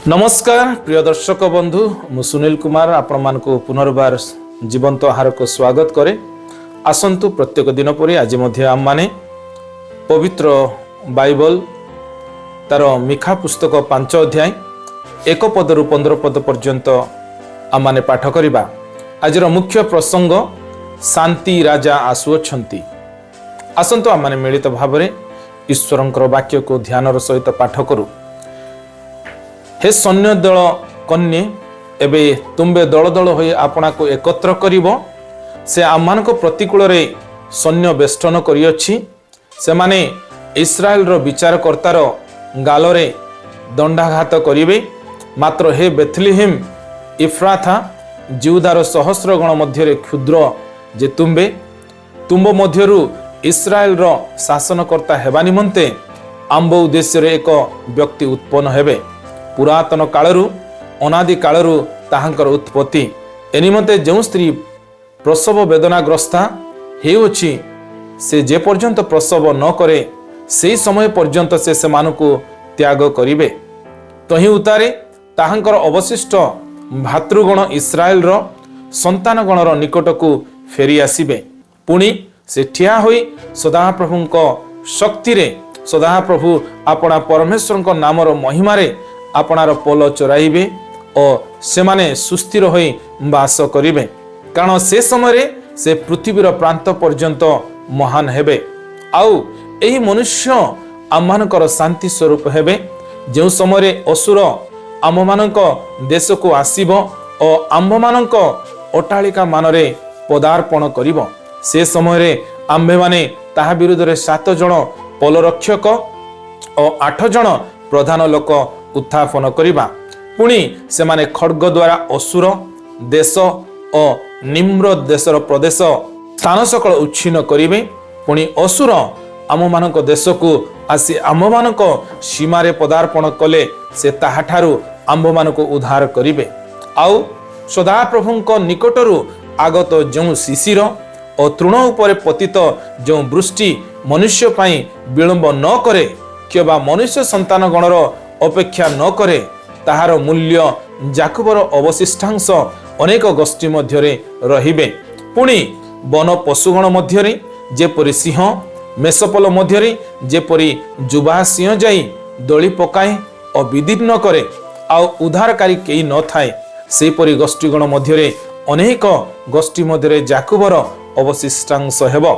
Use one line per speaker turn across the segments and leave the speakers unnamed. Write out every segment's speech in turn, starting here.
नमस्कार प्रिय दर्शक बंधु मु सुनील कुमार आपण मान को पुनर्बार जीवंत आहार को स्वागत करे। आसंतु प्रत्येक दिन परि आज मध्य आम माने पवित्र बाइबल तार मिखा पुस्तक 5 अध्याय 1 पदरु 15 पद पर्यंत आम माने पाठ करिबा। आजर मुख्य प्रसंग शांति राजा आसुअछंती। आसंतु आम माने मिलित भावरे ईश्वरंकर वाक्य को ध्यानर सहित पाठ करू। हे सैन्य दल कन्ये एबे तुम्बे दल दल होई आपना को एकत्र करिवो। से आमान को प्रतिकूल रे सैन्य बेष्टन करियछि। से माने इस्राएल रो विचारकर्तार गालरे दंडाघात करिवे। मात्र हे बेथलेहेम इफ्राथा जिहुदार सहस्र गण मध्य क्षुद्र जे तुम्ब मध्यरु इस्राएल रो शासनकर्ता हेबा निमंते आंब उद्देश्य रे एक व्यक्ति उत्पन्न हेबे। पुरातन कालरू अनादि कालरू ताहांकर उत्पत्ति एनिमते जो स्त्री प्रसव वेदनाग्रस्ता हेउछि से जे पर्यंत प्रसव न करे से समय पर्यंत से सेमानकु त्याग करिवे। तही उतारे ताहांकर अवशिष्ट भातृगण इस्राएल रो संतान गणर निकटकु फेरी आसिबे। पुणी से ठिया होई सदाप्रभुंक शक्ति रे सदाप्रभु अपना परमेश्वरंक नामर महिमारे आपणार पोल चराइबे और सेमाने सुस्थिर होई बास करिवे। कारण से समय से पृथ्वीर प्रांत पर्यंत महान हेबे। आउ एही मनुष्य आममानकर शांति स्वरूप हेबे। जो समय असुर आममानक देश को आसीबो और आम्भमानक अट्टालिका मानरे पदार्पण करिवो। से समय आम्भे माने ताहा विरुद्ध रे 7 जन पोलरक्षक और 8 जन प्रधान लोक उत्थापन करिबा। पुणी से माने खड्ग द्वारा असुर देश और निम्र देशर प्रदेश स्थान सकल उच्छिन्न करिवे। पुणी असुर आममानक देश को आसी आममानक सीमारे पदार्पण कले से ताहाठारु आम्भमानक उद्धार करिवे। आउ सदाप्रभुंक निकटरू आगत जो शिशिर और तृण उपरे पतित जो वृष्टि मनुष्य पाई विलंब न करे केबा मनुष्य संतान गणर अपेक्षा न करे ताहार मूल्य जाकुबर अवशिष्टांश अनेक गोष्ठी मध्यरे रहिबे। पुणी वन पशुगण मध्यरे जेपरि सिंह मेषपल मध्यरे जेपरि जुबा सिंह जाई दली पकाए और विदीर्ण करे आ उद्धारकारी केई न थाए सेपरि गोष्ठीगण मध्यरे अनेक गोष्ठी मध्यरे जाकुबर अवशिष्टांश हेबो।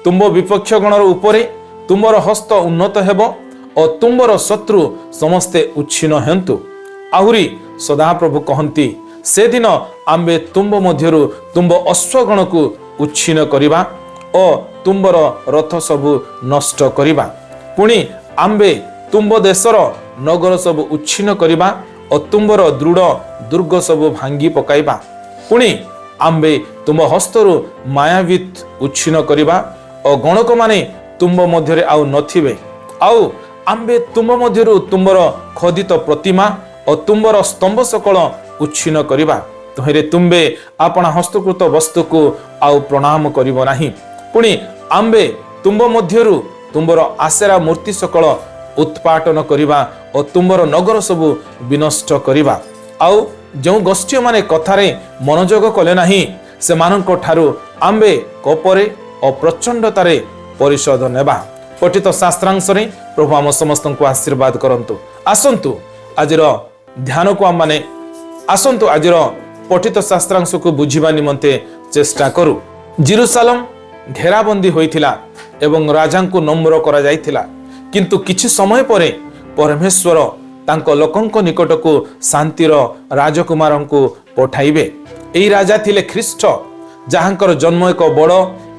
तुंब विपक्ष गणर उपरे तुंबर हस्त उन्नत हेबो और तुंबर शत्रु समस्ते उच्छिन्न हेन्तु। आहुरी सदाप्रभु कहंती से दिन आम्बे तुंब मध्यरु तुंब अश्वगण को उच्छिन्न करिबा और तुंबर रथ सबु नष्ट करिबा। पुणी आम्बे तुंब देशर नगर सबु उच्छिन्न करिबा और तुंबर दृढ़ दुर्ग सबु भांगी पकाइबा। पुणी आम्बे तुंब हस्तरु मायावीत उच्छिन्न करिबा और गणक माने तुंब मध्यरे आउ नथिबे। आउ आम्बे तुंब मध्यरु तुंबर खोदित प्रतिमा और तुंबर स्तंभ सकल उच्छिन्न करिबा। तहिरे तुंबे आपना हस्तकृत वस्तु को आउ प्रणाम करिबो नाही। पुणी आम्बे तुंब मध्यरु तुंबर आसेरा मूर्ति सकल उत्पाटन करिबा और तुंबर नगर सबु विनष्ट करिबा। आउ जो गोष्ठी माने कथारे मनोयोग कले नाही से मानक ठारू आम्बे कोपरे और प्रचंडतारे परिशोध नेबा। पठित शास्त्रांशरे प्रभु आम समस्त को आशीर्वाद करंतु। आसंतु आजिर ध्यान को आम माने आसंतु आजिर पठित शास्त्रांश को बुझिबा निमंते चेष्टा करू। जेरुसालेम घेराबंदी होइथिला एवं राजा को नम्र करा जाइथिला, किंतु किछि समय परे परमेश्वर तांको लोकंको निकट को शांतिर राजकुमार को पठाइबे। एई राजा थिले ख्रीष्ट, जहांकर जन्म एक बड़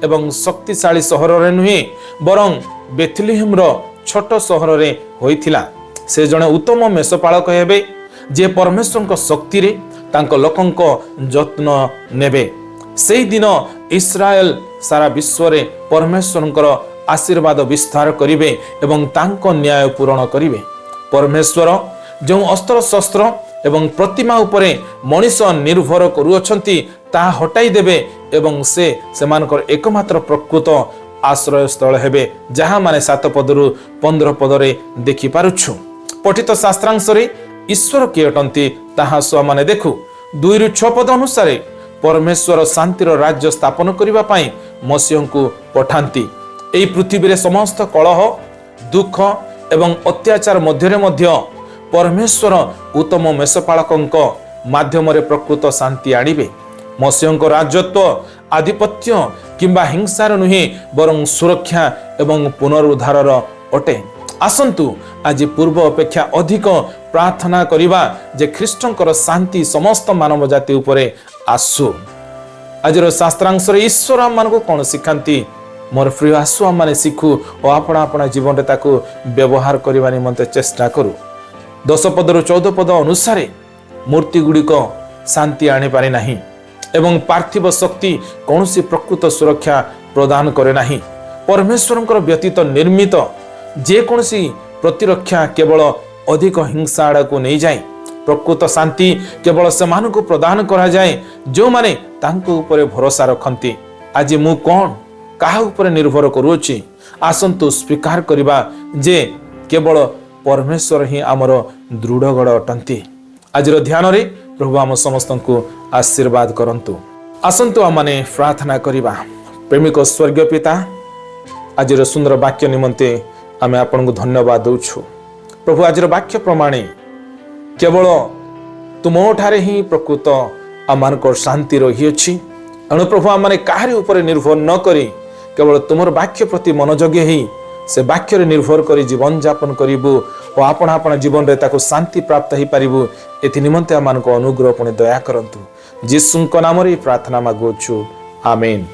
एवं शक्तिशाली सहर रे नुहे बरं बेथलेहेम रो छोट सहर रे होइथिला। से जने उत्तम मेषपालक हेबे जे परमेश्वर को शक्ति रे तांको लोकंको जत्न नेबे। सेई दिन इस्राएल सारा विश्व रे परमेश्वरंकर आशीर्वाद विस्तार करिवे एवं तांको न्याय पूर्ण करिवे। परमेश्वर जो अस्त्र शस्त्र एवं प्रतिमा उपरे मनीष निर्भर करूअछंती ता हटाई देबे एवं से सेमानकर एकमात्र प्रकृत आश्रय स्थल हेबे, जहाँ माने 7 पदरु 15 पदरे देखि पारुछु। पठित शास्त्रांशरे ईश्वर किए अटंती ताहा आमे देखु 2-6 पद अनुसार परमेश्वर शांतिर राज्य स्थापन करने पाई मसीह को पठांती। एई पृथ्वी रे समस्त कलह दुख एवं अत्याचार मध्य परमेश्वर उत्तम मेषपालक माध्यम प्रकृत शांति आणिबे। मसीह राजत्व आधिपत्य किंबा हिंसार नुहे बरं सुरक्षा एवं पुनरुद्धार अटे। आसंतु आज पूर्व अपेक्षा अधिक प्रार्थना करिबा जे ख्रीष्टंकर शांति समस्त मानव जाति उपरे आसु। आज शास्त्रांश ईश्वर आम को कौन शिखाती मोर प्रिय आसु आम मैंने शिखु और आपण आपण जीवन ताकू व्यवहार करने निमंते चेष्टा करूँ। 10 पदर 14 पद अनुसार मूर्ति गुड़िक शांति आनी पारे नहीं एवं पार्थिव शक्ति कौन सी प्रकृत सुरक्षा प्रदान करे नहीं। परमेश्वर व्यतीत निर्मित जेकोसी प्रतिरक्षा केवल अधिक हिंसा आड़ को नहीं जाए। प्रकृत शांति केवल से मानक प्रदान करा जाए जो माने तांको ऊपर भरोसा रखती। आज मु कौन काहा ऊपर निर्भर करूची आसंतु स्वीकार करिबा जे केवल परमेश्वर ही आमर दृढ़गढ़ अटंती। आज ध्यान रे प्रभु आम समस्त को आशीर्वाद करंतु। आसंतु आमने प्रार्थना करिबा। प्रेमिक स्वर्गीय पिता आज सुंदर वाक्य निमंते आमे आपन को धन्यवाद दउछु। प्रभु आज वाक्य प्रमाणे केवल तुमोठारे ही प्रकृत आमान को शांति रही अछि। अणु प्रभु आमने काहारी ऊपर निर्भर न करी केवल तुमर वाक्य प्रति मनोजगी ही से वाक्य निर्भर करी जीवन यापन करिबु और आपण आपण जीवन रे ताको शांति प्राप्त ही पारिबु। एथि निमंते आमान को अनुग्रह पुणे दया करंतु। यीशु को नाम रे प्रार्थना मागुछु। आमेन।